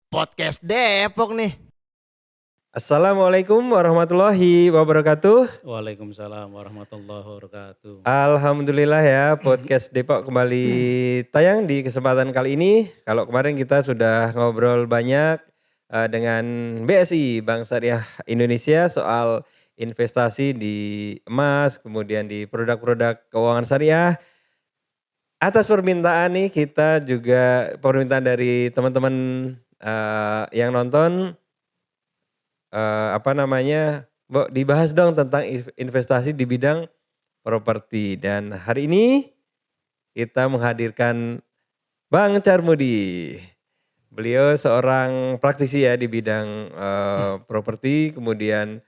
Podcast Depok nih. Assalamualaikum warahmatullahi wabarakatuh. Waalaikumsalam warahmatullahi wabarakatuh. Alhamdulillah ya, podcast Depok kembali tayang di kesempatan kali ini. Kalau kemarin kita sudah ngobrol banyak dengan BSI, Bank Syariah Indonesia, soal investasi di emas, kemudian di produk-produk keuangan syariah. Atas permintaan nih, kita juga permintaan dari teman-teman yang nonton, dibahas dong tentang investasi di bidang properti. Dan hari ini kita menghadirkan Bang Carmudi. Beliau seorang praktisi ya di bidang properti, kemudian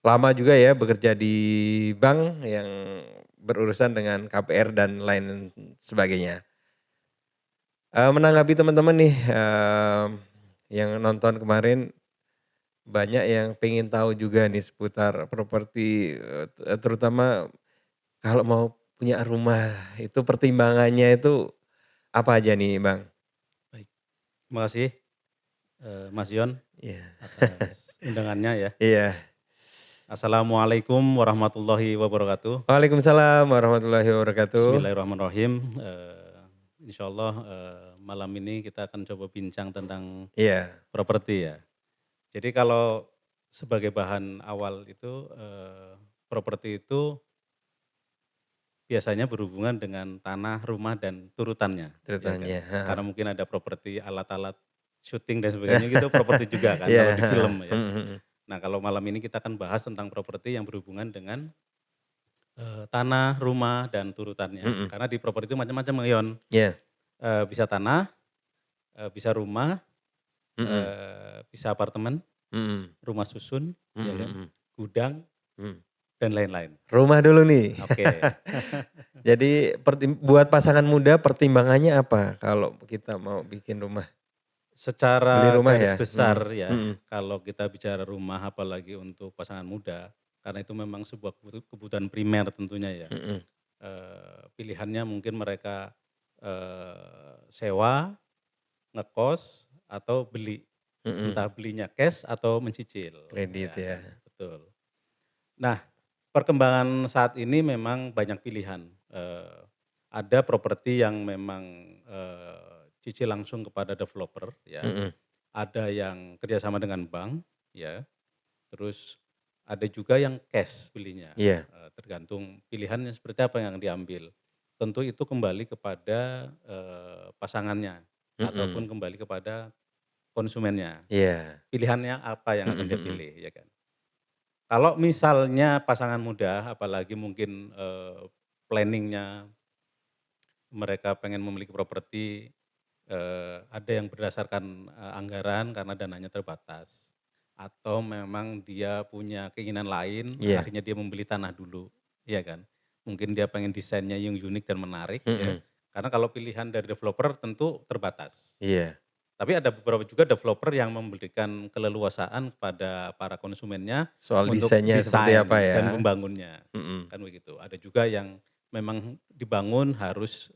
lama juga ya bekerja di bank yang berurusan dengan KPR dan lain sebagainya. Menanggapi teman-teman nih yang nonton kemarin, banyak yang pengen tahu juga nih seputar properti, terutama kalau mau punya rumah itu pertimbangannya itu apa aja nih Bang? Baik, terima kasih Mas Yon Iya. atas undangannya ya. Iya. Assalamualaikum warahmatullahi wabarakatuh. Waalaikumsalam warahmatullahi wabarakatuh. Bismillahirrahmanirrahim. Insyaallah malam ini kita akan coba bincang tentang Iya. properti ya. Jadi kalau sebagai bahan awal itu properti itu biasanya berhubungan dengan tanah, rumah dan turutannya. Ya kan? Ceritanya. Karena mungkin ada properti alat-alat syuting dan sebagainya gitu properti juga kan Iya. kalau di film ya. Mhm. Nah kalau malam ini kita akan bahas tentang properti yang berhubungan dengan tanah, rumah dan turutannya. Mhm. Karena di properti itu macam-macam Yon. Iya. Bisa tanah, bisa rumah, Mhm. bisa apartemen, Mhm. rumah susun, ya kan, Mhm. gudang Mhm. dan lain-lain. Rumah dulu nih. Oke. Jadi buat pasangan muda pertimbangannya apa kalau kita mau bikin rumah? Beli Secara rumah garis ya? besar ya, Mhm. kalau kita bicara rumah apalagi untuk pasangan muda, karena itu memang sebuah kebutuhan primer tentunya ya. Mhm. Pilihannya mungkin mereka sewa, ngekos, atau beli. Mhm. Entah belinya cash atau mencicil. Kredit ya. Kan, betul. Nah, perkembangan saat ini memang banyak pilihan. Ada properti yang memang cicil langsung kepada developer ya. Mhm. Ada yang kerjasama dengan bank ya. Terus ada juga yang cash belinya. Iya. Tergantung pilihannya seperti apa yang diambil. Tentu itu kembali kepada pasangannya ataupun Mhm. kembali kepada konsumennya. Iya. Pilihannya apa yang Mhm. akan dia Mhm. pilih ya kan. Kalau misalnya pasangan muda apalagi mungkin planningnya mereka pengen memiliki properti, ada yang berdasarkan anggaran karena dananya terbatas. Atau memang dia punya keinginan lain, Iya. akhirnya dia membeli tanah dulu, iya kan. Mungkin dia pengen desainnya yang unik dan menarik ya, Mhm. karena kalau pilihan dari developer tentu terbatas. Iya. Tapi ada beberapa juga developer yang memberikan keleluasaan kepada para konsumennya Soal untuk desainnya seperti apa desain ya? dan membangunnya, Mhm. kan begitu. Ada juga yang memang dibangun harus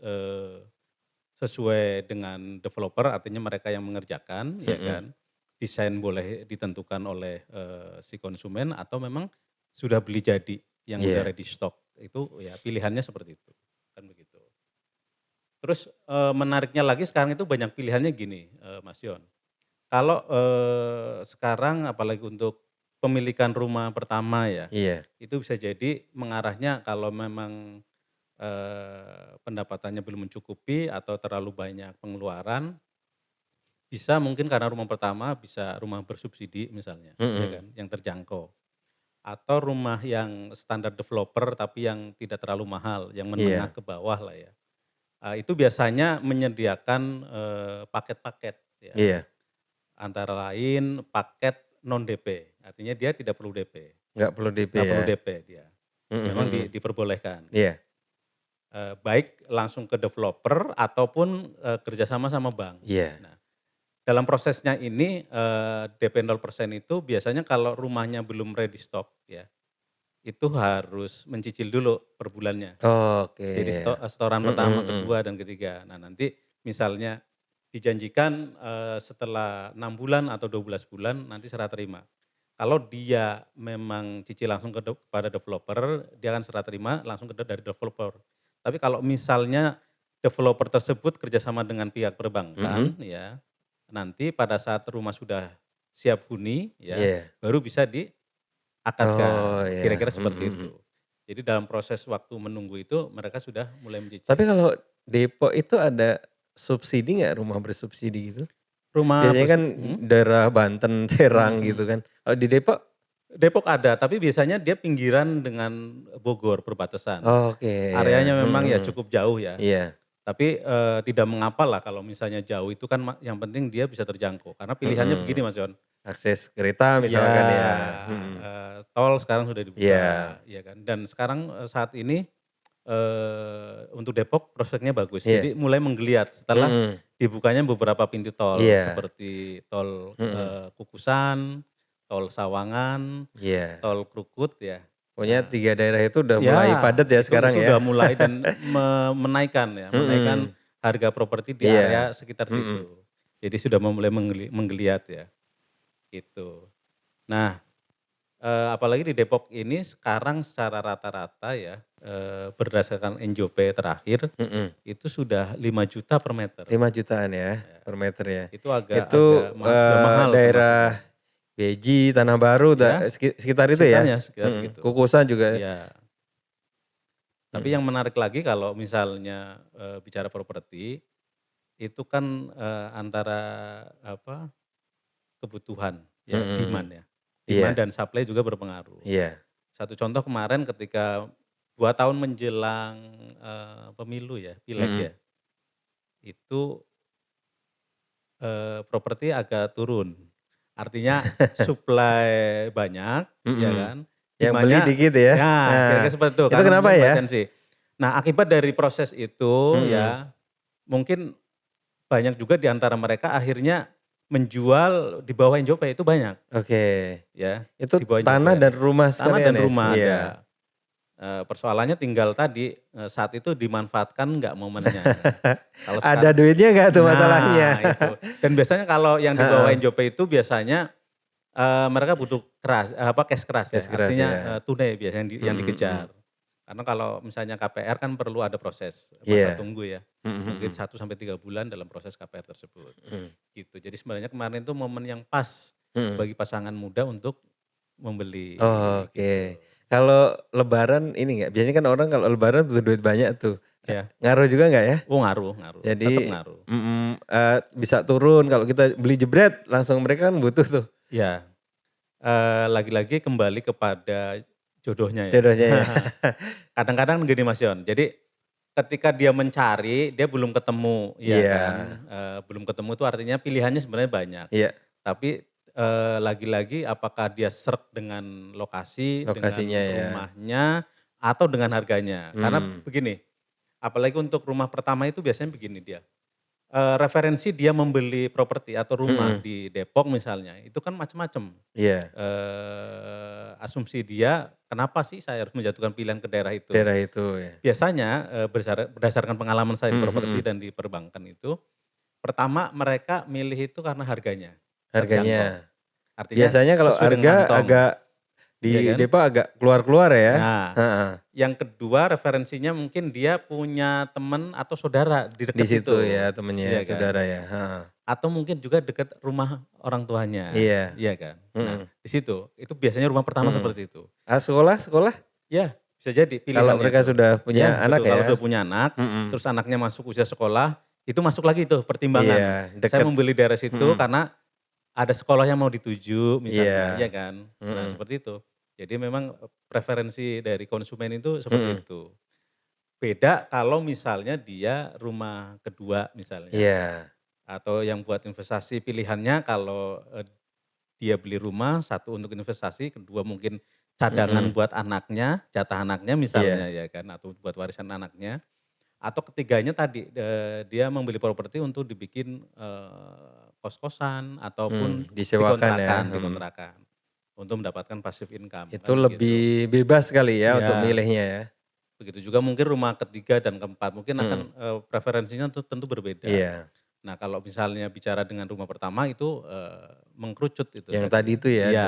sesuai dengan developer, artinya mereka yang mengerjakan, ya Mhm. kan. Desain boleh ditentukan oleh si konsumen atau memang sudah beli jadi yang udah Iya. ready stock. Itu ya pilihannya seperti itu, kan begitu. Terus menariknya lagi sekarang itu banyak pilihannya gini Mas Yon. Kalau sekarang apalagi untuk pemilikan rumah pertama ya, Iya. itu bisa jadi mengarahnya kalau memang pendapatannya belum mencukupi atau terlalu banyak pengeluaran, bisa mungkin karena rumah pertama bisa rumah bersubsidi misalnya, ya Mhm. kan, yang terjangkau. Atau rumah yang standar developer tapi yang tidak terlalu mahal, yang menengah Iya. ke bawah lah ya. Itu biasanya menyediakan paket-paket ya, Iya. antara lain paket non DP, artinya dia tidak perlu DP, Nggak perlu DP nggak perlu ya? DP dia, Mhm. memang Mhm. diperbolehkan. Iya. Baik langsung ke developer ataupun kerjasama sama bank. Iya. Nah, dalam prosesnya ini DP 0% itu biasanya kalau rumahnya belum ready stock ya, itu harus mencicil dulu per bulannya. Oke. Jadi setoran Mhm. pertama, Mhm. kedua, dan ketiga. Nah nanti misalnya dijanjikan setelah 6 bulan atau 12 bulan nanti serah terima. Kalau dia memang cicil langsung kepada developer, dia akan serah terima langsung dari developer. Tapi kalau misalnya developer tersebut kerjasama dengan pihak perbankan, ya nanti pada saat rumah sudah siap huni, ya Iya. baru bisa Oh diakadkan. ya. Kira-kira seperti itu. Jadi dalam proses waktu menunggu itu mereka sudah mulai Tapi mencicil. kalau Depok itu ada subsidi nggak, rumah bersubsidi gitu? Rumah Biasanya kan daerah Banten, Serang gitu mhm. kan. Kalau di Depok? Depok ada, tapi biasanya dia pinggiran dengan Bogor, perbatasan. Oke ya. Areanya memang ya cukup jauh ya. Iya. Tapi tidak mengapa lah kalau misalnya jauh itu kan yang penting dia bisa terjangkau. Karena pilihannya begini Mas Yon. Akses kereta Ya, misalkan ya. tol sekarang sudah Iya. dibuka, ya kan. Dan sekarang saat ini untuk Depok prospeknya bagus. Iya. Jadi mulai menggeliat setelah dibukanya beberapa pintu tol Iya. seperti tol Kukusan, tol Sawangan, Iya. tol Krukut ya. Pokoknya Nah, 3 daerah itu udah mulai ya padat ya sekarang itu ya. udah mulai dan menaikkan ya, menaikkan harga properti di area Iya. sekitar situ. Jadi sudah mulai menggeliat ya, gitu. Nah, apalagi di Depok ini sekarang secara rata-rata ya, berdasarkan NJOP terakhir, itu sudah 5 juta per meter. 5 jutaan ya per meter ya. Itu agak Itu sudah mahal daerah termasuknya. Beji, Tanah Baru, Ya, sekitar itu ya? sekitar segitu. Kukusan juga. Iya. Tapi yang menarik lagi kalau misalnya bicara properti, itu kan antara kebutuhan ya, demand ya. Demand Iya. dan supply juga berpengaruh. Iya. Satu contoh kemarin ketika 2 tahun menjelang pemilu ya, pileg ya, itu properti agak turun. Artinya supply banyak, ya kan, Yang beli demand-nya dikit ya? ya Nah, kira-kira seperti itu. itu Karena kenapa mungkin ya? wait and see. Nah akibat dari proses itu ya, mungkin banyak juga di antara mereka akhirnya menjual di bawah NJOP itu banyak. Oke. Ya, Itu di bawah tanah NJOP. dan rumah Tanah sekalian dan ya? rumah Iya. ada. Persoalannya tinggal tadi saat itu dimanfaatkan nggak momennya. Kalau Ada sekarang duitnya nggak tuh masalahnya? nah itu. Dan biasanya kalau yang di bawah NJOP itu biasanya mereka butuh cash keras ya. Cash keras Artinya ya. tunai biasanya yang dikejar. Karena kalau misalnya KPR kan perlu ada proses masa Iya. tunggu ya. Mungkin 1 sampai 3 bulan dalam proses KPR tersebut. Gitu. Jadi sebenarnya kemarin itu momen yang pas bagi pasangan muda untuk membeli Oke. gitu. Kalau lebaran ini nggak, biasanya kan orang kalau lebaran butuh duit banyak tuh. Ya. Ngaruh juga nggak ya? Oh ngaruh. Tetap Jadi ngaruh. bisa turun kalau kita beli jebret langsung, mereka kan butuh tuh Ya. Lagi-lagi kembali kepada jodohnya ya. jodohnya ya. Kadang-kadang gini Mas Yon, jadi ketika dia mencari, dia belum ketemu, ya Iya. kan. Belum ketemu itu artinya pilihannya sebenarnya banyak. Iya. Tapi lagi-lagi apakah dia serk dengan lokasi, dengan Lokasinya ya. rumahnya, atau dengan harganya. Karena begini, apalagi untuk rumah pertama itu biasanya begini dia. Referensi dia membeli properti atau rumah di Depok misalnya, itu kan macam-macam. Iya. Asumsi dia, kenapa sih saya harus menjatuhkan pilihan ke daerah itu? Daerah itu ya. Biasanya berdasarkan pengalaman saya di properti dan di perbankan itu, pertama mereka milih itu karena harganya. Harganya. Terjangkau. Artinya Biasanya kalau sesuai dengan harga kantong. agak di Iya kan? Depok agak keluar-keluar ya. Nah, Heeh. yang kedua referensinya mungkin dia punya teman atau saudara di Di dekat situ situ. ya temennya, Iya kan? saudara ya. Heeh. Atau mungkin juga dekat rumah orang tuanya. Iya. Iya kan? Nah, di situ itu biasanya rumah pertama seperti itu. Sekolah? Ya, bisa jadi pilihannya Kalau mereka itu. sudah punya Ya, anak betul. ya. Kalau sudah punya anak, terus anaknya masuk usia sekolah, itu masuk lagi tuh pertimbangan. Iya, Saya dekat. membeli daerah situ karena ada sekolah yang mau dituju misalnya, Iya. iya kan? Nah, seperti itu. Jadi memang preferensi dari konsumen itu seperti itu. Beda kalau misalnya dia rumah kedua misalnya. Iya. Atau yang buat investasi pilihannya kalau dia beli rumah, satu untuk investasi, kedua mungkin cadangan buat anaknya, jatah anaknya misalnya ya kan, atau buat warisan anaknya. Atau ketiganya tadi dia membeli properti untuk dibikin kos-kosan ataupun Disewakan ya. dikontrakan untuk mendapatkan passive income. Itu kan lebih bebas kali ya Iya. untuk milihnya ya. Begitu juga mungkin rumah ketiga dan keempat mungkin akan preferensinya tentu berbeda. Iya. Nah kalau misalnya bicara dengan rumah pertama itu mengkerucut itu Yang tadi itu ya, Iya,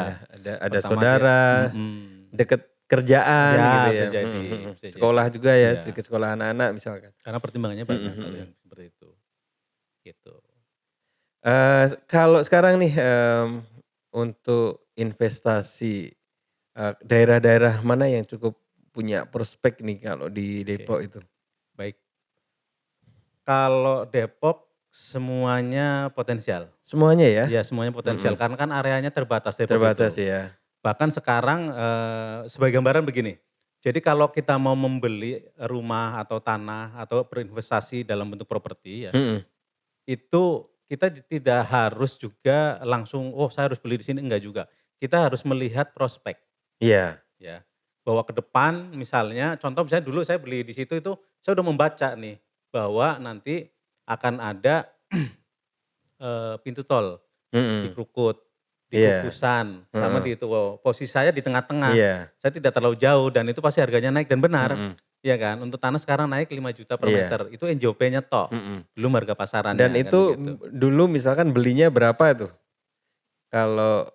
ada pertama dia saudara, deket kerjaan ya gitu ya, bisa jadi, bisa jadi. sekolah juga ya, Iya, deket sekolah anak-anak misalkan. karena pertimbangannya Mhm banyak kalau mhm. yang seperti itu, gitu. Kalau sekarang nih, untuk investasi, daerah-daerah mana yang cukup punya prospek nih kalau di Oke, Depok itu? baik. Kalau Depok semuanya potensial. Semuanya ya? Iya semuanya potensial Mhm, karena kan areanya terbatas Depok terbatas itu. ya? Bahkan sekarang, sebagai gambaran begini, jadi kalau kita mau membeli rumah atau tanah atau berinvestasi dalam bentuk properti ya, Mhm, itu kita tidak harus juga langsung, "Oh saya harus beli di sini," enggak juga. Kita harus melihat prospek iya, ya, bahwa ke depan misalnya contoh misalnya dulu saya beli di situ itu saya udah membaca nih, bahwa nanti akan ada, pintu tol. Di mhm, Krukut, di iya, Kukusan, sama heeh, di itu, posisi saya di tengah-tengah. iya, Saya tidak terlalu jauh dan itu pasti harganya naik dan benar, mhm, iya kan. Untuk tanah sekarang naik 5 juta per iya, meter, itu NJOP-nya tok, mhm. belum harga Dan pasarannya kan itu begitu. dulu misalkan belinya berapa tuh? Kalau,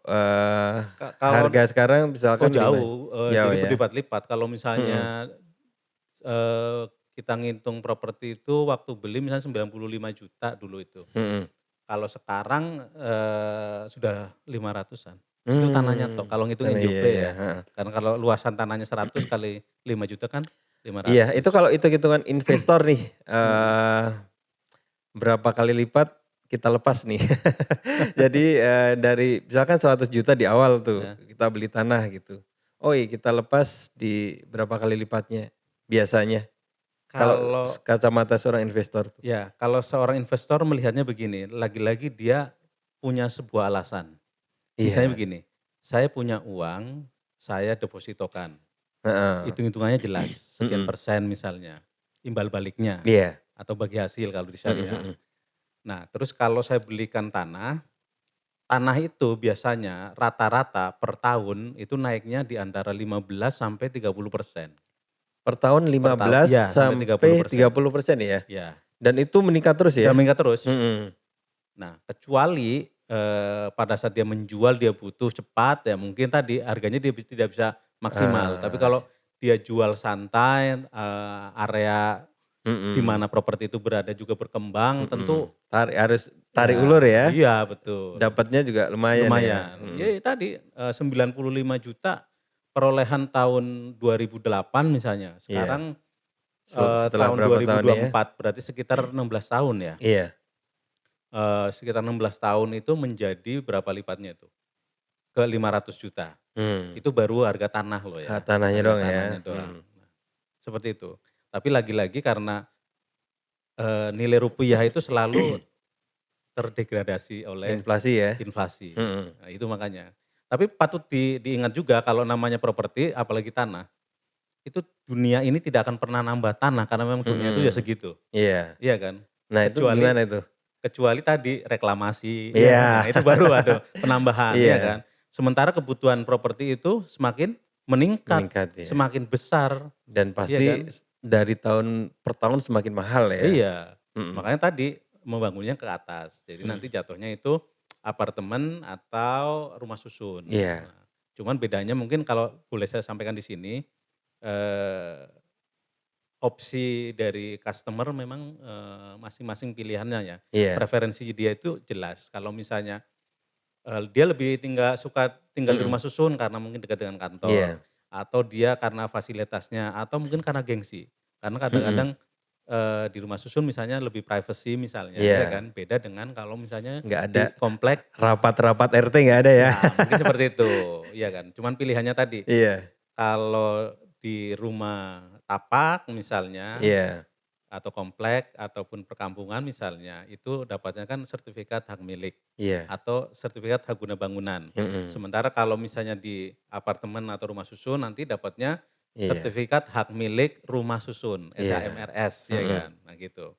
Kalau harga sekarang misalkan jauh, jauh jadi ya? berlipat-lipat. Kalau Mhm, misalnya, kita ngitung properti itu waktu beli misalnya 95 juta dulu itu. mhm, Kalau sekarang, sudah 500-an. Itu tanahnya mmm, toh, kalau ngitung tanah iya NJOP iya, ya. heeh. Karena kalau luasan tanahnya 100 kali 5 juta kan Iya, itu 500. kalau hitung-hitungan investor nih, Mhm. berapa kali lipat kita lepas nih. Jadi, dari misalkan 100 juta di awal tuh, Ya, kita beli tanah gitu. Oh iya kita lepas di berapa kali lipatnya biasanya? Kalau kalau kacamata seorang investor tuh? kalau seorang investor melihatnya begini, lagi-lagi dia punya sebuah alasan. Misalnya Iya, begini, saya punya uang, saya depositokan, heeh, hitung-hitungannya jelas, sekian mhm, persen misalnya, imbal baliknya, iya, atau bagi hasil kalau di mhm syariah. mhm. Nah, terus kalau saya belikan tanah, tanah itu biasanya rata-rata per tahun itu naiknya di antara 15 sampai 30% Per tahun per tahun, 15 iya sampai sampai 30%, 30% ya? ya. Dan itu meningkat terus Dan ya? meningkat terus. Mhm, Nah kecuali, pada saat dia menjual dia butuh cepat ya mungkin tadi harganya dia tidak bisa maksimal. Tapi ah, kalau dia jual santai, area di mhm mana properti itu berada juga berkembang mhm. tentu Harus tarik ulur ya ya? iya betul. Dapatnya juga lumayan ya? Lumayan, ya Mhm. tadi, 95 juta perolehan tahun 2008 misalnya, Iya, sekarang, setelah tahun berapa tahun ya? 2024 berarti sekitar 16 tahun ya, Iya, sekitar 16 tahun itu menjadi berapa lipatnya itu, ke 500 juta. mmm, Itu baru harga tanah loh ya, tanahnya harga doang ya? tanahnya doang. Mhm. Nah, seperti itu. Tapi lagi-lagi karena, nilai rupiah itu selalu terdegradasi oleh Inflasi ya? inflasi, Mhm, nah itu makanya. Tapi patut diingat juga kalau namanya properti apalagi tanah, itu dunia ini tidak akan pernah nambah tanah karena memang dunia itu ya mhm, segitu, iya. iya kan? Nah itu Kecuali gimana itu? tadi reklamasi, iya kan? Iya, Nah itu baru ada penambahan, iya kan? iya, Sementara kebutuhan properti itu semakin meningkat, meningkat ya. semakin besar, Dan iya pasti kan? dari tahun per tahun semakin mahal ya? Iya, Mhm, makanya tadi membangunnya ke atas. Jadi nanti mhm, jatuhnya itu apartemen atau rumah susun. iya, Nah, cuman bedanya mungkin kalau boleh saya sampaikan di sini, eee, opsi dari customer memang, masing-masing pilihannya ya. iya, Preferensi dia itu jelas. Kalau misalnya, dia lebih suka tinggal di mhm, rumah susun karena mungkin dekat dengan kantor, iya, atau dia karena fasilitasnya, atau mungkin karena gengsi. Karena mhm, kadang-kadang di rumah susun misalnya lebih privacy misalnya ya iya. kan, beda dengan kalau misalnya Nggak ada di komplek rapat-rapat RT nggak ada ya? ya mungkin seperti itu, iya kan. Cuman pilihannya tadi, Iya, kalau di rumah tapak misalnya, iya, atau komplek ataupun perkampungan misalnya, itu dapatnya kan sertifikat hak milik iya, atau sertifikat hak guna bangunan. mhm, Sementara kalau misalnya di apartemen atau rumah susun nanti dapatnya iya, sertifikat hak milik rumah susun, iya, SHMRS ya kan, mhm, nah gitu.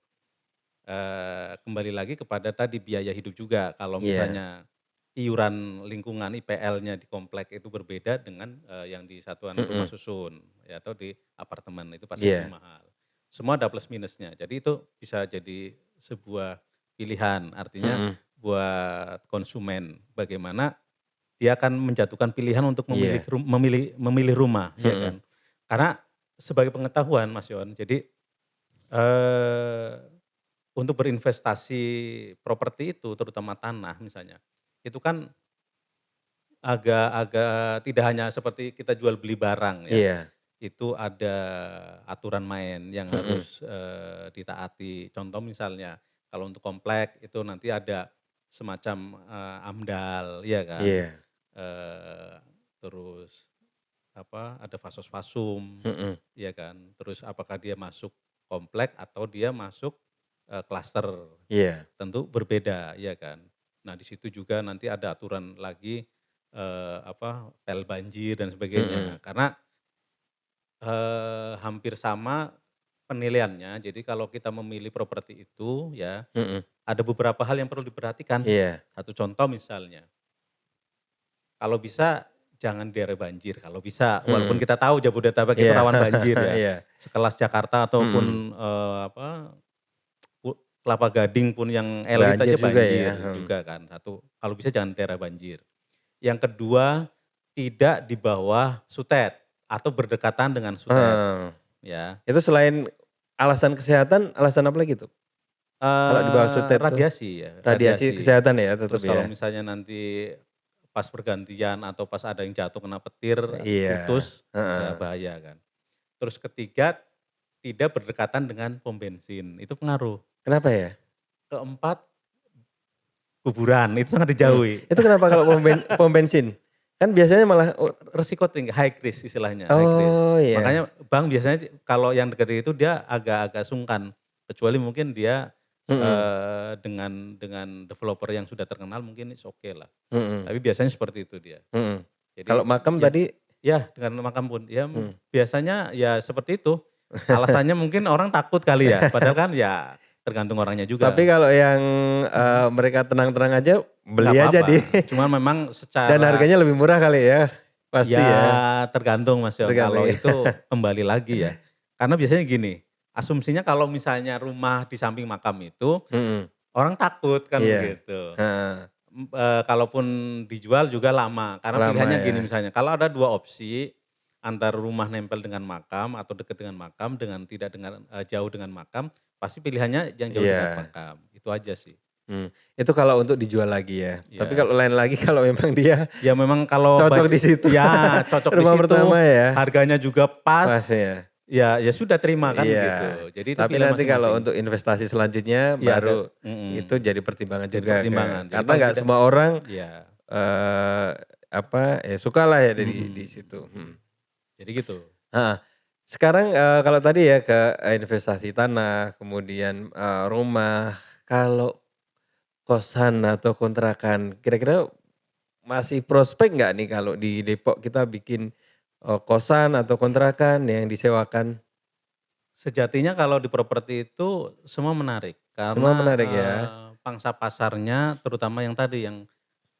Kembali lagi kepada tadi biaya hidup juga, kalau iya, misalnya iuran lingkungan IPL-nya di komplek itu berbeda dengan, yang di satuan rumah mhm, susun ya atau di apartemen itu pasti lebih iya, mahal. Semua ada plus minusnya, jadi itu bisa jadi sebuah pilihan. Artinya Mm-mm. buat konsumen bagaimana dia akan menjatuhkan pilihan untuk memilih Iya. memilih rumah, ya Mm-mm. kan. Karena sebagai pengetahuan Mas Yon, jadi eh, untuk berinvestasi properti itu terutama tanah misalnya, itu kan agak-agak tidak hanya seperti kita jual beli barang ya, Iya. itu ada aturan main yang Mm-mm. harus ditaati. Contoh misalnya kalau untuk komplek itu nanti ada semacam AMDAL, ya kan. Iya. Eh, terus apa ada fasos-fasum, Mm-mm. ya kan. Terus apakah dia masuk komplek atau dia masuk klaster, Iya. tentu berbeda, ya kan. Nah di situ juga nanti ada aturan lagi apa pel banjir dan Mm-mm. sebagainya. Karena hampir sama penilaiannya. Jadi kalau kita memilih properti itu ya, Mm-mm. ada beberapa hal yang perlu diperhatikan. Iya. Satu contoh misalnya, kalau bisa jangan di daerah banjir, kalau bisa. Walaupun Mm-mm. kita tahu Jabodetabek itu Iya. rawan banjir ya. Iya. Sekelas Jakarta Mm-mm. ataupun apa Kelapa Gading pun yang elit Banjir aja juga ya. banjir juga kan. Satu, kalau bisa jangan di daerah banjir. Yang kedua, tidak di bawah sutet atau berdekatan dengan sutet Hmm. ya. Itu selain alasan kesehatan, alasan apa lagi tuh? Kalau di bawah sutet tuh Radiasi ya, radiasi radiasi. kesehatan ya tetap Terus kalau ya. misalnya nanti pas pergantian atau pas ada yang jatuh kena petir, Iya. putus, ya Heeh. bahaya kan. Terus ketiga, tidak berdekatan dengan pom bensin, itu pengaruh. Kenapa ya? Keempat, kuburan, itu sangat Hmm. dijauhi. Itu kenapa kalau pom bensin? Kan biasanya malah Resiko tinggi, high risk istilahnya, high risk. oh iya. Makanya bank biasanya kalau yang dekat itu dia agak-agak sungkan, kecuali mungkin dia Mm-mm. dengan developer yang sudah terkenal mungkin is oke lah. Mm-mm. Tapi biasanya seperti itu dia. Mm-mm. Kalau Jadi makam ya tadi, ya dengan makam pun, ya mm. biasanya ya seperti itu. Alasannya mungkin orang takut kali ya, padahal kan ya tergantung orangnya Tapi juga. kalau yang mereka tenang-tenang aja Nggak beli aja apa-apa, di cuman memang dan secara harganya lebih murah kali ya, pasti ya ya. tergantung Mas Yong, Tergantung kalau ya. itu kembali lagi ya. Karena biasanya gini, asumsinya kalau misalnya rumah di samping makam itu, Mm-mm. orang takut kan Iya. begitu. Heeh. Kalaupun dijual juga lama, karena Lama pilihannya ya. gini misalnya, kalau ada 2 opsi, antara rumah nempel dengan makam atau dekat dengan makam dengan tidak dengan jauh dengan makam, pasti pilihannya yang jauh dekat Iya. makam, itu aja sih. Itu kalau untuk dijual lagi ya. Tapi Ya, kalau lain lagi kalau memang dia ya memang kalau cocok di situ. ya cocok di Rumah situ, pertama ya. harganya juga Pas pas, ya. ya sudah terima kan Iya. gitu. Jadi itu Tapi pilihan nanti kalau masing-masing. untuk investasi selanjutnya Iya baru itu mhm, jadi pertimbangan jadi juga pertimbangan. Jadi karena paling nggak tidak semua orang ya, eh apa ya suka lah ya di mhm, situ. jadi gitu. Heeh. Sekarang kalau tadi ya ke investasi tanah, kemudian rumah, kalau kosan atau kontrakan, kira-kira masih prospek nggak nih kalau di Depok kita bikin kosan atau kontrakan yang disewakan? Sejatinya kalau di properti itu semua menarik Semua karena menarik ya? pangsa pasarnya terutama yang tadi yang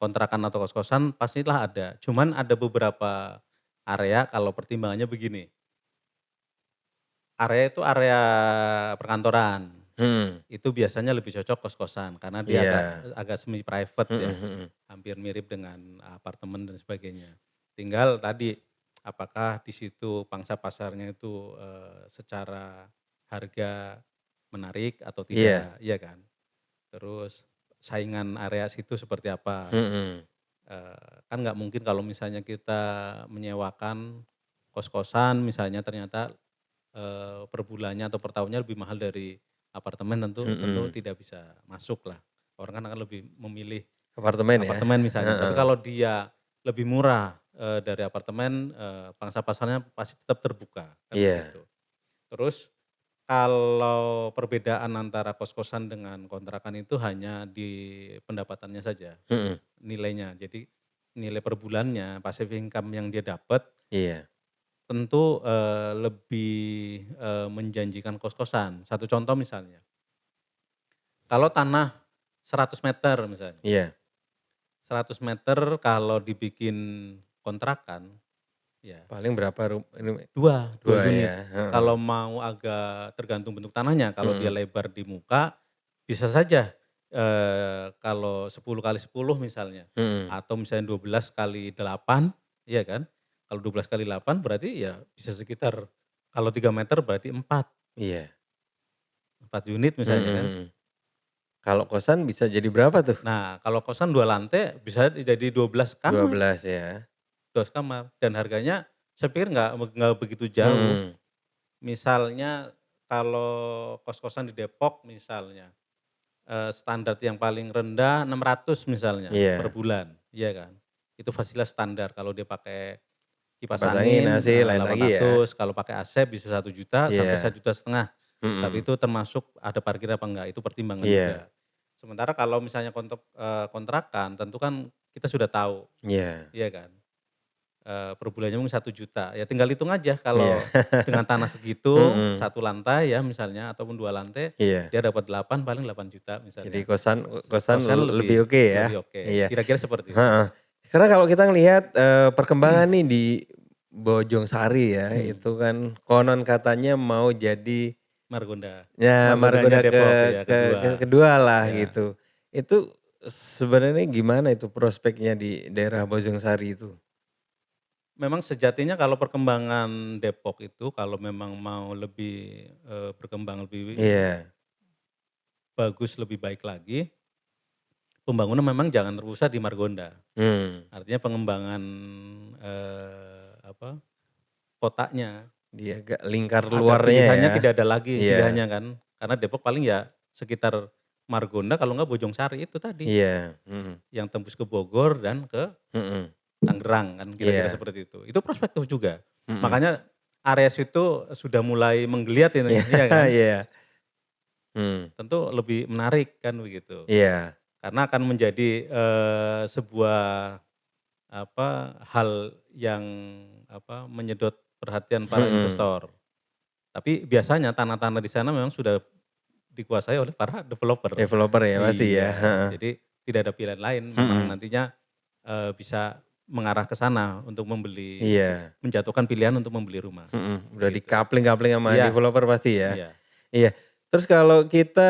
kontrakan atau kos-kosan pastilah ada. Cuman ada beberapa area kalau pertimbangannya begini, area itu area perkantoran, Hmm, itu biasanya lebih cocok kos-kosan karena dia agak iya. agak semi private Mhm, ya, mhm. hampir mirip dengan apartemen dan sebagainya. Tinggal tadi apakah di situ pangsa pasarnya itu secara harga menarik atau Iya. tidak, iya kan? Terus saingan area situ seperti apa? Mhm. Kan nggak mungkin kalau misalnya kita menyewakan kos-kosan misalnya ternyata, per bulannya atau per tahunnya lebih mahal dari apartemen, tentu tentu Mhm. tidak bisa masuk lah. Orang kan akan lebih memilih Apartemen ya? apartemen misalnya, tapi Heeh. kalau dia lebih murah, dari apartemen, pangsa pasarnya pasti tetap terbuka, kan Iya. begitu. Terus kalau perbedaan antara kos-kosan dengan kontrakan itu hanya di pendapatannya saja, Mhm. nilainya. Jadi nilai per bulannya, passive income yang dia dapat Iya. tentu, lebih, menjanjikan kos-kosan. Satu contoh misalnya, kalau tanah 100 meter misalnya, Iya. 100 meter kalau dibikin kontrakan, ya Paling berapa ini 2 2 ya? unit. Heeh. Kalau mau agak tergantung bentuk tanahnya, kalau dia Mhm. lebar di muka, bisa saja kalau 10 kali 10 misalnya, Mhm. atau misalnya 12 kali 8, iya kan. Kalau 12 kali 8 berarti ya bisa sekitar, kalau 3 meter berarti 4 Iya. 4 unit Mhm misalnya kan. mhm. Kalau kosan bisa jadi berapa tuh? Nah kalau kosan 2 lantai bisa jadi 12 kamar, 12 ya. 12 kamar dan harganya saya pikir nggak begitu jauh. Mhm. Misalnya kalau kos-kosan di Depok misalnya, standar yang paling rendah 600 misalnya per Iya. bulan, iya kan. Itu fasilitas standar kalau dia pakai kipas Kipas angin, angin, AC, lain lagi ya. 800, kalau pakai AC bisa 1 juta sampai Iya. 1,5 juta. Tapi Mhm. itu termasuk ada parkir apa enggak, itu pertimbangan Iya. juga. Sementara kalau misalnya kontrakan tentu kan kita sudah tahu, Iya. iya kan. Per bulannya mungkin 1 juta, ya tinggal hitung aja Iya. kalau dengan tanah segitu, Mhm. 1 lantai ya misalnya ataupun 2 lantai, Iya. dia dapat 8 paling 8 juta Jadi misalnya. kosan kosan Kosan lebih oke ya. lebih oke, Iya. kira-kira seperti itu Heeh. sih. Sekarang kalau kita ngelihat, perkembangan nih di Bojongsari ya, Hmm, itu kan konon katanya mau jadi Margonda, ya Margondanya margonda Depok ya kedua, kedua lah ya. gitu. Itu sebenarnya gimana itu prospeknya di daerah Bojongsari itu? Memang sejatinya kalau perkembangan Depok itu kalau memang mau lebih, berkembang lebih Iya. bagus, lebih baik lagi, pembangunan memang jangan terpusat di Margonda. Hmm. Artinya pengembangan, kotanya, Dia agak lingkar ada luarnya pilihannya, ya. tidak ada lagi Iya. pilihannya kan. Karena Depok paling ya sekitar Margonda kalau enggak Bojongsari itu tadi, Iya. Mhm. yang tembus ke Bogor dan ke Mhm. Tangerang kan kira-kira Iya. seperti itu. Itu prospektif juga. Mhm. Makanya area situ sudah mulai menggeliat ini, Iya. iya kan. Iya. Hmm. Tentu lebih menarik kan begitu. Iya. Karena akan menjadi, sebuah hal yang menyedot perhatian para Mhm. investor. Tapi biasanya tanah-tanah di sana memang sudah dikuasai oleh para developer. Developer ya pasti ya, Iya, heeh. jadi tidak ada pilihan lain, memang Mhm. nantinya, bisa mengarah ke sana untuk Iya. menjatuhkan pilihan untuk membeli rumah, Mhm. Udah begitu. di-coupling-coupling sama Iya developer pasti ya. iya, Iya. Terus kalau kita,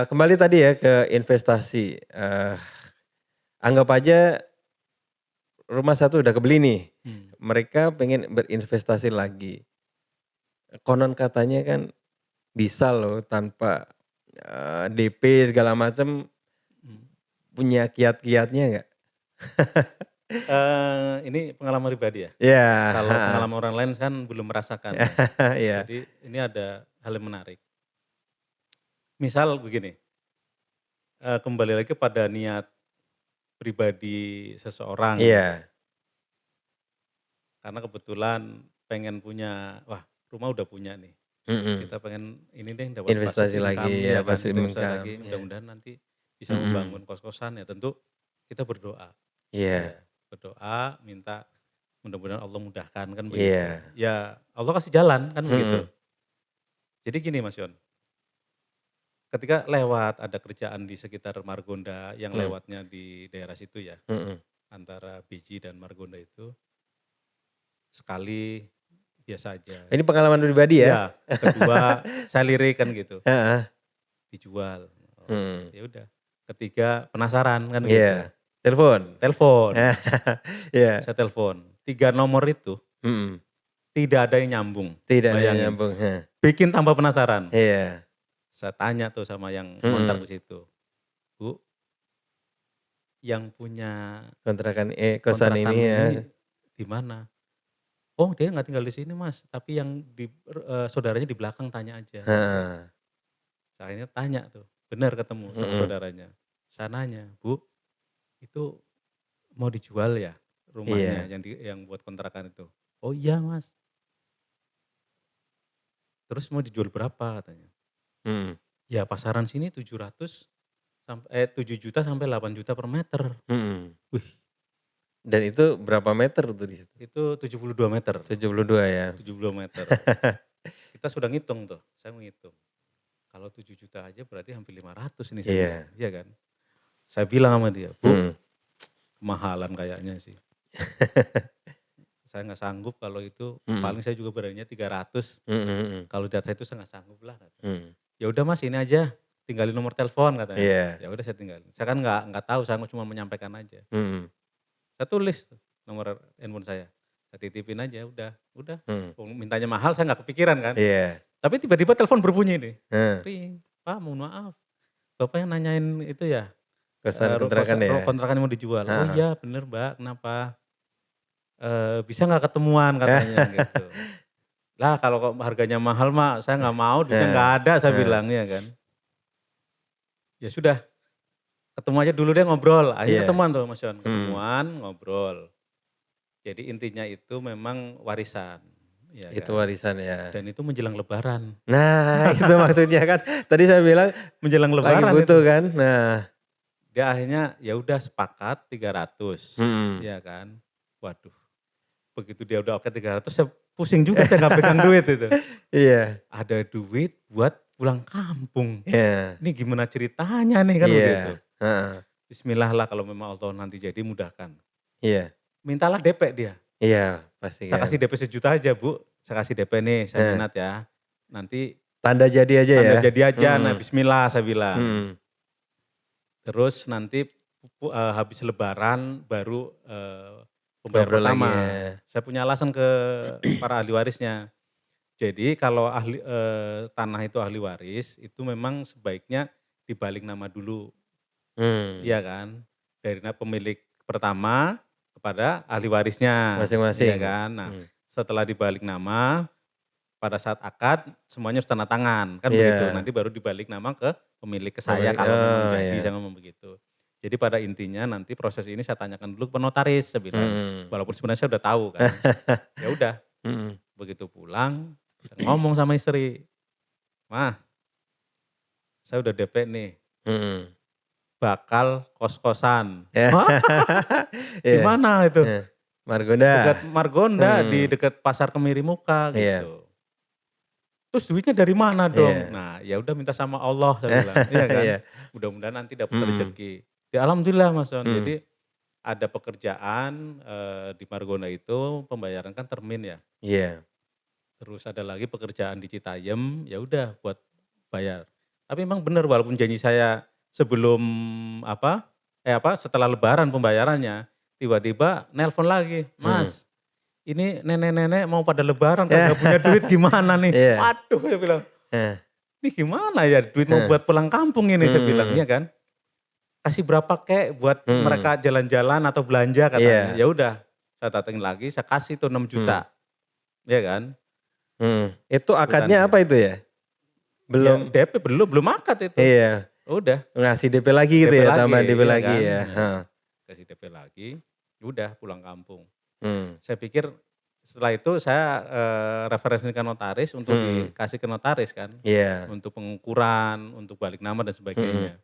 kembali tadi ya ke investasi, anggap aja rumah satu udah kebeli nih, mmm, mereka pengen berinvestasi lagi. Konon katanya kan bisa loh tanpa, DP segala macam, mmm. punya kiat-kiatnya nggak? Ini pengalaman pribadi ya, Iya, kalau heeh. pengalaman orang lain kan belum merasakan ya. Iya. Jadi ini ada hal yang menarik. Misal begini, kembali lagi pada niat pribadi seseorang gitu. Iya. Karena kebetulan pengen punya, wah rumah udah punya nih, Mhm. kita pengen ini deh dapat passive Investasi lagi income ya, ya kan, passive kita bisa income, lagi ya. mudah-mudahan nanti bisa Mhm. membangun kos-kosan ya tentu kita berdoa. Iya. Ya, berdoa minta mudah-mudahan Allah mudahkan kan begitu. Iya. Ya Allah kasih jalan kan begitu. Mhm. Jadi gini Mas Yon, ketika lewat ada kerjaan di sekitar Margonda yang Mhm. lewatnya di daerah situ ya, Mhm. antara Beji dan Margonda itu, sekali biasa aja. Ini pengalaman pribadi ya? Iya, kedua saya lirik kan gitu, Heeh. dijual. Oh, Mhm. ya udah. Ketiga penasaran kan gitu, Iya. Telepon? telepon, Iya. saya telepon, 3 nomor itu Mhm. tidak ada yang nyambung, Tidak ada yang bayangin. nyambung, heeh. Bikin tambah penasaran. Iya. Saya tanya tuh sama yang ngontrak Mhm. di situ, "Bu, yang punya Kontrakan kosan ini kontrakan ya. ini di mana?" "Oh, dia nggak tinggal di sini Mas, tapi yang saudaranya di belakang tanya aja." Udah, Heeh. saya akhirnya tanya tuh, benar ketemu sama Mhm. saudaranya. Saya nanya, "Bu, itu mau dijual ya rumahnya Iya. yang buat kontrakan itu?" "Oh iya Mas." "Terus mau dijual berapa?" katanya. Mhm. "Ya pasaran sini 7 juta sampai 8 juta per meter." Mhm. Wih, Dan itu berapa meter tuh di situ? itu 72 meter, 72 ya? 72 meter. Kita sudah ngitung tuh, saya menghitung. Kalau 7 juta aja berarti hampir 500 ini saya bilang, Iya. iya kan? Saya bilang sama dia, "Bu, Mhm. kemahalan kayaknya sih. Saya nggak sanggup kalau itu, Mhm. paling saya juga beraninya 300. Mhm mhm. Kalau di atas itu saya nggak sanggup lah." Kata. Mhm. "Ya udah Mas ini aja." tinggalin nomor telepon katanya. Iya. Ya udah saya tinggalin. Saya kan nggak tahu, saya cuma menyampaikan aja. Mhm. Saya tulis nomor handphone saya. Saya titipin aja udah. Mhm. Mintanya mahal saya nggak kepikiran kan. Iya. Tapi tiba-tiba telepon berbunyi nih. Heeh. Ring, "Pak mohon maaf, Bapak yang nanyain itu ya, Kosan kontrakan ya? kontrakan yang mau dijual." "Oh Heeh. iya bener Mbak, kenapa?" "Bisa nggak ketemuan?" katanya gitu. "Lah kalau kok harganya mahal Mak, saya nggak mau, duitnya nggak ada," saya bilang ya kan. Ya sudah, ketemu aja dulu deh ngobrol. Akhirnya Iya. ketemuan tuh Mas Yon, ketemuan ngobrol. Jadi intinya itu memang warisan, ya Itu kan. warisan ya. Dan itu menjelang lebaran. Nah itu maksudnya kan, tadi saya bilang Menjelang lagi lebaran butuh itu. kan. Nah. Dia akhirnya ya udah sepakat 300, Mhm. ya kan. Waduh, begitu dia udah oke 300 saya pusing juga saya nggak pegang duit itu. Iya. Ada duit buat pulang kampung. Iya. Ini gimana ceritanya nih kan Iya. begitu. Heeh. Bismillah lah kalau memang Allah nanti jadi mudahkan. Iya. Mintalah DP dia. Iya pasti Saya kan. kasih DP 1 juta aja Bu, saya kasih DP nih, saya minat ya. Nanti Tanda jadi aja ya? tanda jadi aja, nah Mhm. bismillah saya bilang. Mhm. Terus nanti habis lebaran baru pembayar Ngobrol lagi pertama. ya. Saya punya alasan ke para ahli warisnya. Jadi kalau tanah itu ahli waris, itu memang sebaiknya dibalik nama dulu, iya kan. Dari pemilik pertama kepada ahli warisnya, Masing-masing. iya kan. Nah setelah dibalik nama, pada saat akad semuanya harus tanda tangan, kan begitu. Iya. Nanti baru dibalik nama ke pemilik, ke saya kalau memang jadi, saya ngomong begitu. Jadi pada intinya nanti proses ini saya tanyakan dulu ke notaris, saya bilang. Walaupun sebenarnya saya udah tahu kan. Ya udah, begitu pulang, saya ngomong sama istri, "Mah, saya udah DP nih, bakal kos-kosan." "Hah? Di Iya. mana itu?" Margonda. "Dekat Margonda, di dekat Pasar Kemiri Muka," Iya. gitu. "Terus duitnya dari mana dong?" Iya. Nah ya udah minta sama Allah saya bilang, iya kan. Iya. Mudah-mudahan nanti dapat rezeki. Ya alhamdulillah Mas Yon, jadi ada pekerjaan di Margonda itu pembayaran kan termin ya. Iya. Terus ada lagi pekerjaan di Citayam, ya udah buat bayar. Tapi memang benar walaupun janji saya sebelum setelah lebaran pembayarannya, tiba-tiba nelpon lagi, "Mas, ini nenek-nenek mau pada lebaran kagak punya duit gimana nih?" Iya. Waduh saya bilang, "Ini gimana ya duit mau buat pulang kampung ini," saya bilang, iya kan. "Kasih berapa kek buat mereka jalan-jalan atau belanja," katanya. Iya. Ya udah, saya datengin lagi, saya kasih tuh 6 juta. Iya kan. Itu akadnya apa itu ya? Belum. Ya, DP belum akad itu. Iya. Udah. Ngasih DP lagi gitu DP ya, lagi, tambahan DP iya lagi kan. ya. Nah, kasih DP lagi, udah pulang kampung. Hmm. Saya pikir setelah itu saya referensikan notaris untuk dikasih ke notaris kan. Iya. Untuk pengukuran, untuk balik nama dan sebagainya.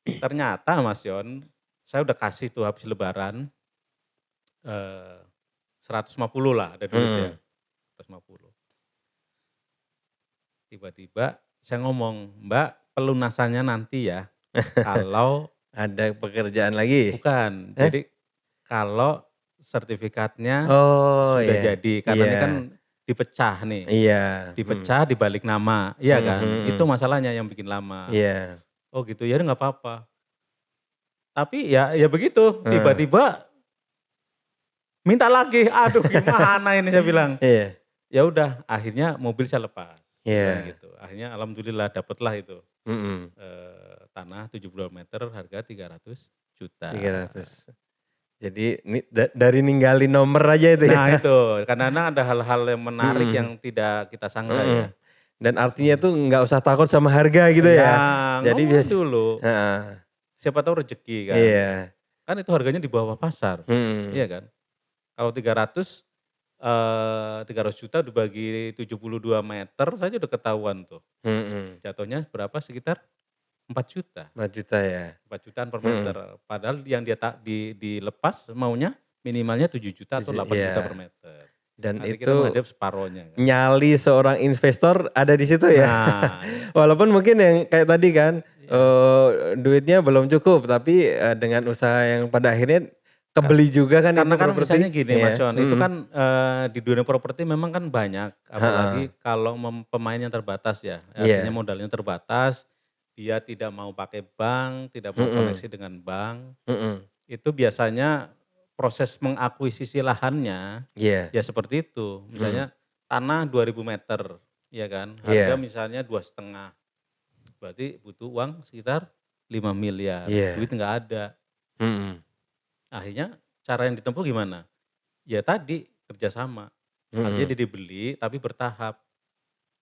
Ternyata Mas Yon, saya udah kasih tuh habis lebaran 150 lah ada duitnya. 150. Tiba-tiba saya ngomong, "Mbak, pelunasannya nanti ya." Kalau Ada pekerjaan lagi? bukan, jadi kalau sertifikatnya Oh sudah iya. jadi, karena ini Iya. kan dipecah nih. Iya. Dipecah dibalik nama, iya kan. Mhm. Itu masalahnya yang bikin lama. Iya. Oh gitu, ya nggak apa-apa. Tapi ya begitu, tiba-tiba minta lagi, aduh gimana ini saya bilang. Iya. Ya udah, akhirnya mobil saya lepas. Iya. Gitu. Akhirnya alhamdulillah dapatlah itu Mhm. tanah 72 meter harga 300 juta. 300. Jadi ini dari ninggalin nomor aja itu ya? Nah itu, kadang-kadang ada hal-hal yang menarik yang tidak kita sangka ya. Dan artinya tuh nggak usah takut sama harga gitu ya? Jadi ngomong dulu, Heeh. siapa tahu rezeki kan. Iya. Kan itu harganya di bawah pasar, iya kan. Kalau 300 juta dibagi 72 meter saja udah ketahuan tuh. Jatuhnya berapa, sekitar 4 juta. 4 juta ya? 4 jutaan per meter. Padahal yang dia dilepas maunya minimalnya 7 juta atau 8 juta per meter. Dan Nanti kita itu menghadap separohnya kan. nyali seorang investor ada di situ ya? Nah, Walaupun mungkin yang kayak tadi kan, duitnya belum cukup, tapi dengan usaha yang pada akhirnya kebeli juga kan karena itu kan properti. misalnya gini Iya. Mas Yon, itu kan di dunia properti memang kan banyak, apalagi kalau pemain yang terbatas ya, artinya modalnya terbatas, dia tidak mau pakai bank, tidak mau Mm-mm. koneksi dengan bank, Mm-mm. itu biasanya proses mengakuisisi lahannya Iya. ya seperti itu. Mm. Misalnya tanah 2.000 meter, ya kan, harga Iya. misalnya 2,5, berarti butuh uang sekitar 5 miliar, Iya. duit nggak ada. Mm-mm. Akhirnya cara yang ditempuh gimana? Ya tadi kerjasama, artinya Mm-mm. dia dibeli tapi bertahap.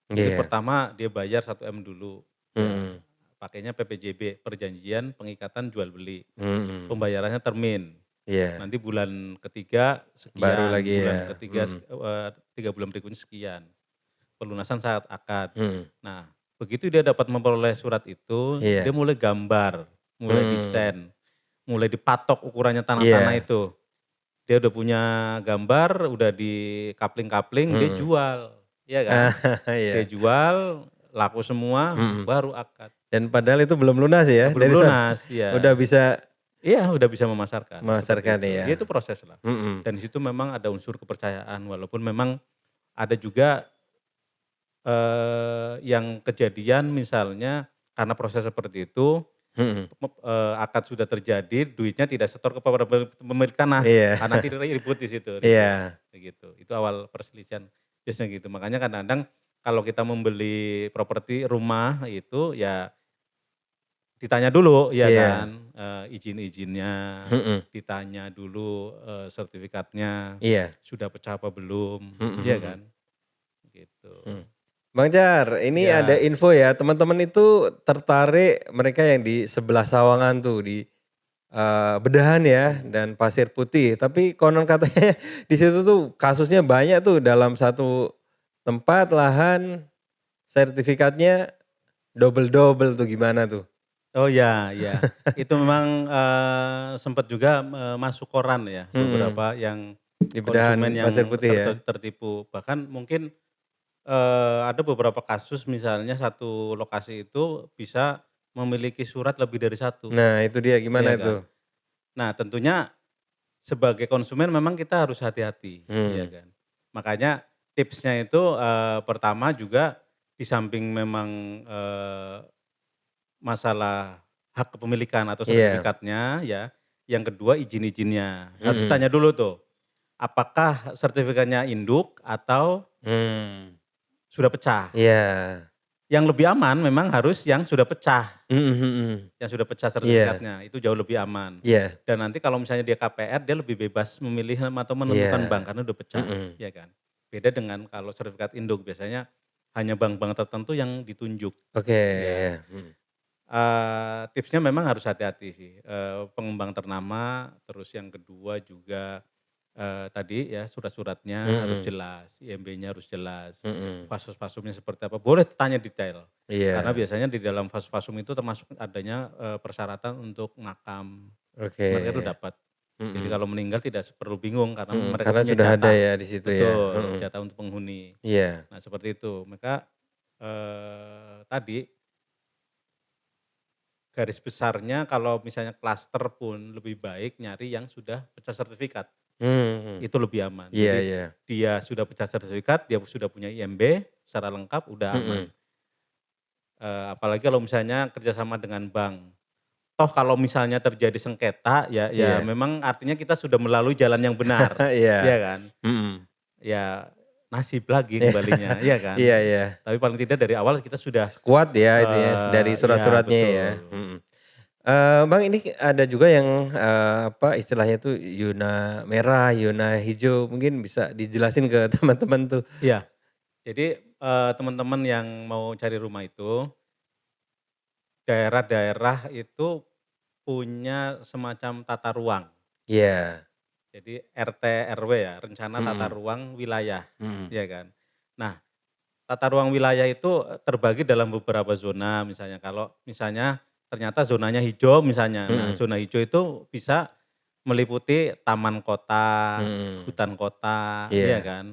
Mungkin Iya. pertama dia bayar 1 M dulu, ya Mm-mm. pakainya PPJB, perjanjian pengikatan jual beli, Mm-mm. pembayarannya termin. Iya. Nanti bulan ketiga Baru sekian, lagi bulan ya. ketiga Mm. 3 bulan berikutnya sekian. Pelunasan saat akad. Mm. Nah, begitu dia dapat memperoleh surat itu, dia Iya. mulai gambar, mulai Mm. desain, mulai dipatok ukurannya tanah-tanah Iya. itu. Dia udah punya gambar, udah di kapling-kapling, dia Mm. jual, ya Ah, kan? Dia iya. jual, laku semua, Mm. baru akad. Dan padahal itu belum lunas ya Belum dari sana. lunas, Udah ya. bisa Iya, udah bisa memasarkan, seperti memasarkan itu. ya. Ya itu proses lah. Mm-mm. Dan di situ memang ada unsur kepercayaan, walaupun memang ada juga yang kejadian misalnya karena proses seperti itu, Mm-mm. akad sudah terjadi, duitnya tidak setor kepada pemilik tanah, Iya. nanti ribut di situ, ribut, Iya. kayak gitu. Itu awal perselisihan biasanya gitu. Makanya kadang-kadang kalau kita membeli properti rumah itu ya ditanya dulu ya Iya. kan, izin-izinnya, Mm-mm. ditanya dulu, sertifikatnya, Iya. sudah pecah apa belum, iya Mm-mm. kan, gitu. Mm. Bang Jar, ini ada Ya, info ya, teman-teman itu tertarik mereka yang di sebelah Sawangan tuh di Bedahan ya dan Pasir Putih. Tapi konon katanya di situ tuh kasusnya banyak tuh dalam satu tempat lahan sertifikatnya double-double tuh gimana tuh? oh ya, ya, itu memang, sempat juga, masuk koran ya, Mm-mm. beberapa yang Di konsumen Bedahan yang Pasir Putih ya. tertipu. Bahkan mungkin, ada beberapa kasus misalnya satu lokasi itu bisa memiliki surat lebih dari satu, Nah itu dia gimana iya itu? kan. Nah tentunya sebagai konsumen memang kita harus hati-hati, iya Hmm. kan. Makanya tipsnya itu, pertama juga di samping memang, masalah hak kepemilikan atau Iya. sertifikatnya ya, yang kedua izin-izinnya. Harus Mm-mm. ditanya dulu tuh, apakah sertifikatnya induk atau Hmm. sudah pecah? Iya. Yang lebih aman memang harus yang sudah pecah, Mm-mm. yang sudah pecah Iya. sertifikatnya, itu jauh lebih aman. Iya. Dan nanti kalau misalnya dia KPR, dia lebih bebas memilih atau menentukan Iya. bank karena udah pecah, Mm-mm. ya kan. Beda dengan kalau sertifikat induk, biasanya hanya bank-bank tertentu yang ditunjuk, Oke. ya. Hmm. Tipsnya memang harus hati-hati sih, pengembang ternama, terus yang kedua juga, tadi ya surat-suratnya harus Mm-mm. jelas, IMB-nya harus jelas, Mm-mm. fasum-fasumnya seperti apa, boleh tanya detail. Karena Iya. biasanya di dalam fasum-fasum itu termasuk adanya, persyaratan untuk makam, Oke. mereka itu dapat. Jadi Mm-mm. kalau meninggal tidak perlu bingung karena Mm-mm. mereka Karena punya sudah ada jatah, ya di situ ya. betul, Mm-mm. jatah untuk penghuni. Iya. Nah seperti itu, maka, tadi garis besarnya kalau misalnya klaster pun lebih baik nyari yang sudah pecah sertifikat, Hmm. itu lebih aman. Iya, Jadi iya. dia sudah pecah sertifikat, dia sudah punya IMB secara lengkap, udah Mm-mm. aman. Apalagi kalau misalnya kerjasama dengan bank. Toh kalau misalnya terjadi sengketa ya Iya. memang artinya kita sudah melalui jalan yang benar, Iya. iya kan? Mm-mm. Ya nasib lagi kembalinya, iya Iya, kan? iya. Tapi paling tidak dari awal kita sudah, Kuat ya itu ya dari ya surat-suratnya ya. betul. Mm-mm. Bang ini ada juga yang apa istilahnya tuh Yuna merah, Yuna hijau, mungkin bisa dijelasin ke teman-teman tuh. Iya, jadi, teman-teman yang mau cari rumah itu, daerah-daerah itu punya semacam tata ruang. Iya. Jadi RT, RW ya, rencana tata Mm-mm. ruang wilayah, Mm-mm. ya kan. Nah, tata ruang wilayah itu terbagi dalam beberapa zona, misalnya kalau misalnya ternyata zonanya hijau misalnya. Nah, Mm-mm. zona hijau itu bisa meliputi taman kota, Mm-mm. hutan kota, ya Iya. kan.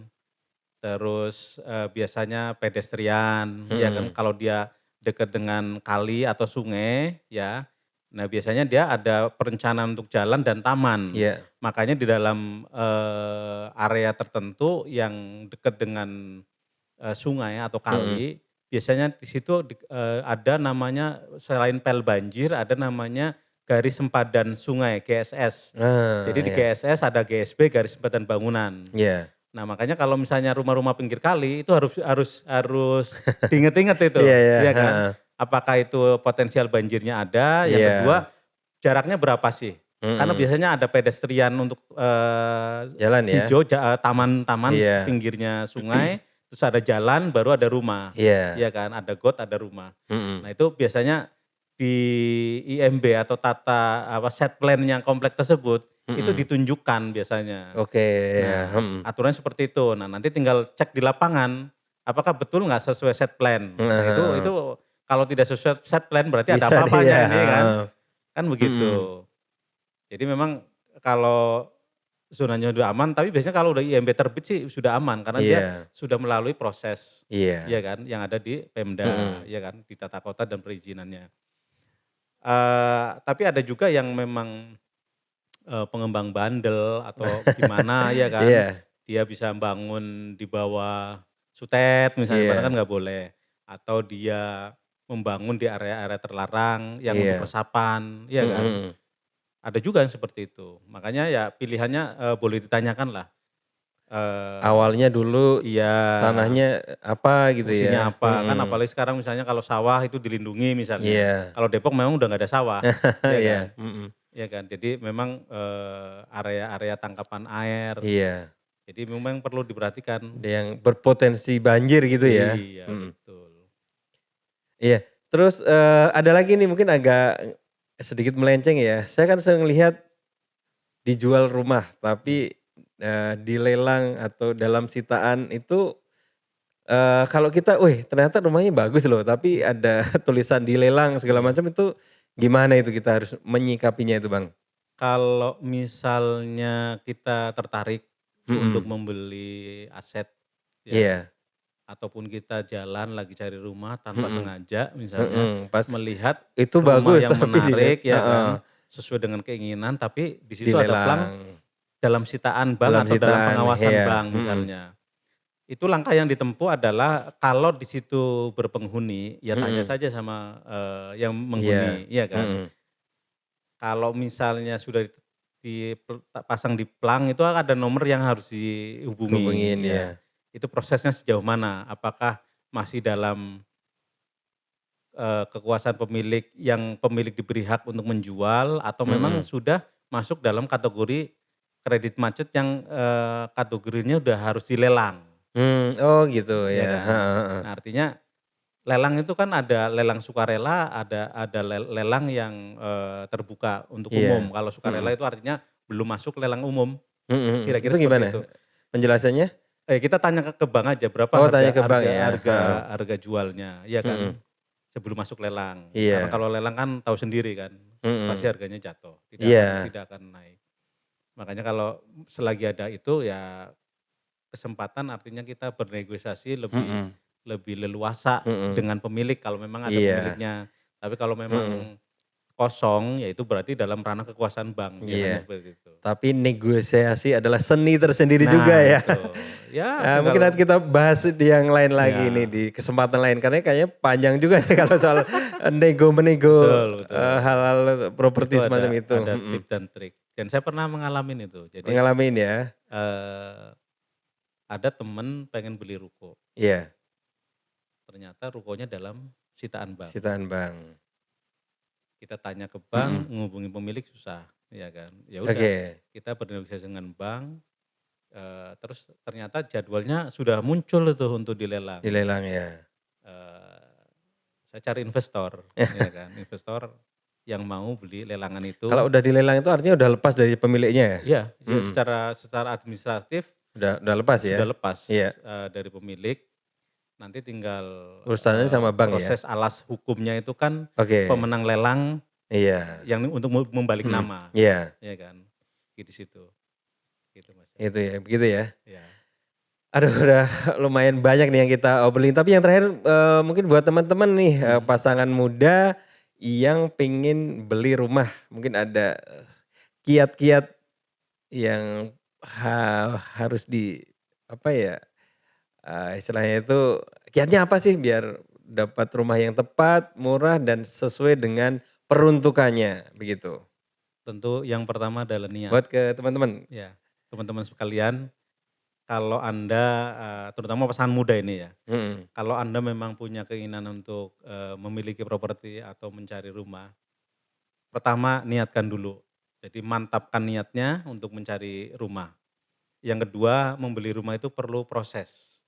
Terus, biasanya pedestrian, ya kan, Mm-mm. kalau dia dekat dengan kali atau sungai ya, nah biasanya dia ada perencanaan untuk jalan dan taman. Iya. Makanya di dalam, area tertentu yang dekat dengan, sungai atau Mm-mm. kali, biasanya di situ ada namanya selain pel banjir ada namanya garis sempadan sungai GSS. Jadi di Iya. GSS ada GSB garis sempadan bangunan. Iya. Nah makanya kalau misalnya rumah-rumah pinggir kali itu harus diinget-inget itu, Iya iya, ya kan? heeh. Apakah itu potensial banjirnya ada? Yang Iya. kedua jaraknya berapa sih? Karena Mhm. biasanya ada pedestrian untuk Jalan ya? hijau, taman-taman Iya. pinggirnya sungai, terus ada jalan, baru ada rumah, Iya. iya kan? Ada got, ada rumah. Mhm. Nah itu biasanya di IMB atau set plan yang komplek tersebut itu Mhm. ditunjukkan biasanya. Oke, ya, Nah, mhm. aturannya seperti itu. Nah, nanti tinggal cek di lapangan, apakah betul nggak sesuai set plan. Heeh Nah, itu heeh. kalau tidak sesuai set plan berarti ada Bisa deh ya, apa-apanya ini kan, heeh. kan Mhm. begitu. Jadi memang kalau zonanya udah aman, tapi biasanya kalau udah IMB terbit sih sudah aman karena dia Iya. sudah melalui proses, Iya. ya kan, yang ada di Pemda, Mhm. ya kan, di tata kota dan perizinannya. Tapi ada juga yang memang pengembang bandel atau gimana ya kan, Iya. dia bisa bangun di bawah sutet misalnya, padahal kan Iya. nggak boleh. Atau dia membangun di area-area terlarang yang untuk Iya. resapan, ya kan. Mhm. Ada juga yang seperti itu. Makanya ya pilihannya boleh ditanyakan lah. Awalnya dulu Iya, tanahnya apa gitu fungsinya ya? apa, kan Mhm. apalagi sekarang misalnya kalau sawah itu dilindungi misalnya. Iya. Kalau Depok memang udah nggak ada sawah, ya kan. Iya, mhm. Ya kan, jadi memang area-area tangkapan air, Iya. jadi memang perlu diperhatikan. Yang berpotensi banjir gitu ya? Iya Mhm. betul. Iya, terus, ada lagi nih mungkin agak sedikit melenceng ya, saya kan sering lihat dijual rumah Hmm. tapi, dilelang atau dalam sitaan itu, kalau kita, "Wih ternyata rumahnya bagus loh," tapi ada tulisan dilelang segala Iya. macam itu gimana itu kita harus menyikapinya itu, Bang? Kalau misalnya kita tertarik untuk Mhm. membeli aset ya, Iya. ataupun kita jalan lagi cari rumah tanpa Mhm. sengaja misalnya Mhm. Pas melihat itu rumah bagus yang tapi menarik ya heeh, kan, sesuai dengan keinginan tapi di situ ada plang dilelang dalam sitaan bank dalam atau dalam sitaan, pengawasan iya, bank mhm. misalnya. Itu langkah yang ditempuh adalah kalau di situ berpenghuni, ya tanya Mhm. saja sama, yang Iya, menghuni, iya kan. mhm. Kalau misalnya sudah pasang di plang itu ada nomor yang harus Hubungin, dihubungi, ya. ya. Itu prosesnya sejauh mana? Apakah masih dalam, kekuasaan pemilik yang pemilik diberi hak untuk menjual atau memang Mhm. sudah masuk dalam kategori kredit macet yang, kategorinya udah harus dilelang, Oh gitu ya ya, kan. heeh heeh. Nah artinya lelang itu kan ada lelang sukarela, ada lelang yang, terbuka untuk umum. Iya, Kalau sukarela mhm. itu artinya belum masuk lelang umum, Mhm mhm, kira-kira itu seperti gimana itu. penjelasannya? Kita tanya ke bank aja berapa Oh harga tanya ke bank harga ya? harga Heeh, harga jualnya, ya mhm, kan, sebelum masuk lelang. Karena iya, kalau lelang kan tahu sendiri kan, pasti mhm, harganya jatuh, iya, tidak akan naik. Makanya kalau selagi ada itu ya kesempatan artinya kita bernegosiasi lebih mhm, lebih leluasa mhm, dengan pemilik kalau memang ada iya, pemiliknya. Tapi kalau mhm, memang kosong, ya itu berarti dalam ranah kekuasaan bank, biasanya iya. seperti itu. Tapi negosiasi adalah seni tersendiri juga Nah ya. itu, ya Mungkin nanti tinggal kita bahas di yang lain lagi nih, ya di kesempatan lain, karena kayaknya panjang juga nih kalau soal, nego-menego, betul betul. hal-hal Itu properti semacam itu, ada mhm. tips dan trik, dan saya pernah mengalami itu. Jadi, Ngalamin ya? eee, ada temen pengen beli ruko, Iya, ternyata rukonya dalam sitaan bank. sitaan bank, Kita tanya ke mhm, bank, ngehubungin pemilik susah, ya kan. Ya udah, oke, kita bernegosiasi dengan bank, terus ternyata jadwalnya sudah muncul itu untuk dilelang. dilelang ya. Eee, saya cari investor, ya kan, investor yang mau beli lelangan Kalau itu. udah dilelang itu artinya udah lepas dari pemiliknya ya? Iya, ya Mhm, secara secara administratif udah lepas sudah ya? lepas, Iya, dari pemilik, nanti tinggal, urusannya sama bank ya? proses alas hukumnya itu kan Oke, pemenang lelang iya, yang untuk membalik mhm, nama, iya, ya kan, di situ, gitu Mas. itu ya, begitu ya? Ya, Aduh udah lumayan banyak nih yang kita obrolin, tapi yang terakhir, mungkin buat teman-teman nih, mhm. pasangan muda yang pengen beli rumah, mungkin ada kiat-kiat yang harus di apa ya, istilahnya itu kiatnya apa sih biar dapat rumah yang tepat, murah dan sesuai dengan peruntukannya begitu. Tentu yang pertama adalah niat. Buat ke teman-teman. Ya, teman-teman sekalian, kalau Anda, terutama pasangan muda ini ya, Mm-mm. kalau Anda memang punya keinginan untuk memiliki properti atau mencari rumah, pertama niatkan dulu. Jadi mantapkan niatnya untuk mencari rumah. Yang kedua, membeli rumah itu perlu proses.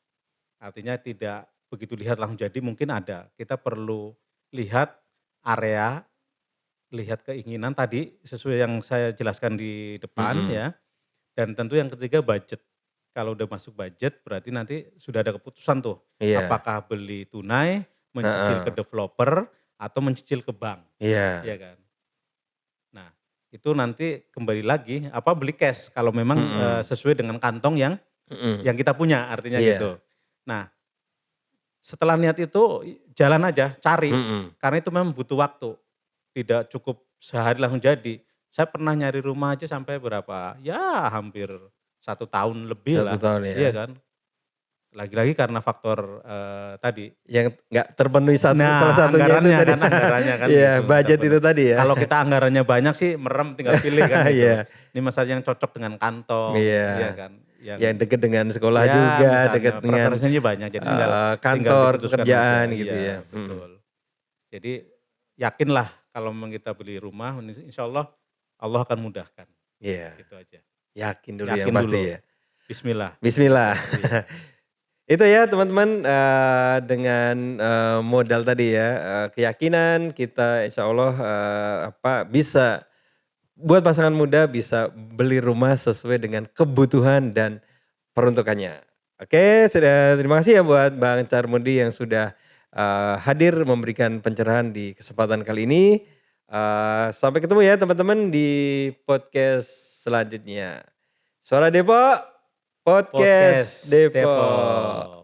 Artinya tidak begitu lihat langsung jadi, mungkin ada. Kita perlu lihat area, lihat keinginan tadi sesuai yang saya jelaskan di depan Mm-mm. ya. Dan tentu yang ketiga budget. Kalau udah masuk budget berarti nanti sudah ada keputusan tuh. Iya. Apakah beli tunai, mencicil ke Heeh. developer atau mencicil ke bank. Iya. Iya kan. Nah, itu nanti kembali lagi beli cash kalau memang Mm-mm. sesuai dengan kantong yang Mm-mm. kita punya artinya Iya. gitu. Nah, setelah niat itu jalan aja, cari. Mm-mm. Karena itu memang butuh waktu. Tidak cukup sehari langsung jadi. Saya pernah nyari rumah aja sampai berapa? Ya hampir 1 tahun lebih 1 lah. tahun ya. Iya kan. Lagi-lagi karena faktor tadi. Yang nggak terpenuhi Nah, salah satunya itu anggarannya tadi. kan, anggarannya kan Iya, gitu, budget nggak itu tadi ya. Kalau kita anggarannya banyak sih merem tinggal pilih kan gitu. Iya. Ini masalah yang cocok dengan kantong, Iya. iya kan. Yang dekat dengan sekolah ya, juga, misalnya, dekat dengan preferensinya banyak, jadi tinggal kantor, diputuskan pekerjaan aja. gitu Iya, ya. betul. Jadi yakinlah kalau memang kita beli rumah, insya Allah akan mudahkan. Iya. Gitu aja. Yakin dulu Yakin yang pasti dulu. ya. Bismillah. Bismillah. Iya. Itu ya teman-teman, dengan modal tadi ya, keyakinan kita insya Allah bisa buat pasangan muda bisa beli rumah sesuai dengan kebutuhan dan peruntukannya. Oke, terima kasih ya buat Bang Carmudi yang sudah hadir memberikan pencerahan di kesempatan kali ini. Sampai ketemu ya teman-teman di podcast selanjutnya. Suara Depok, Podcast Depok.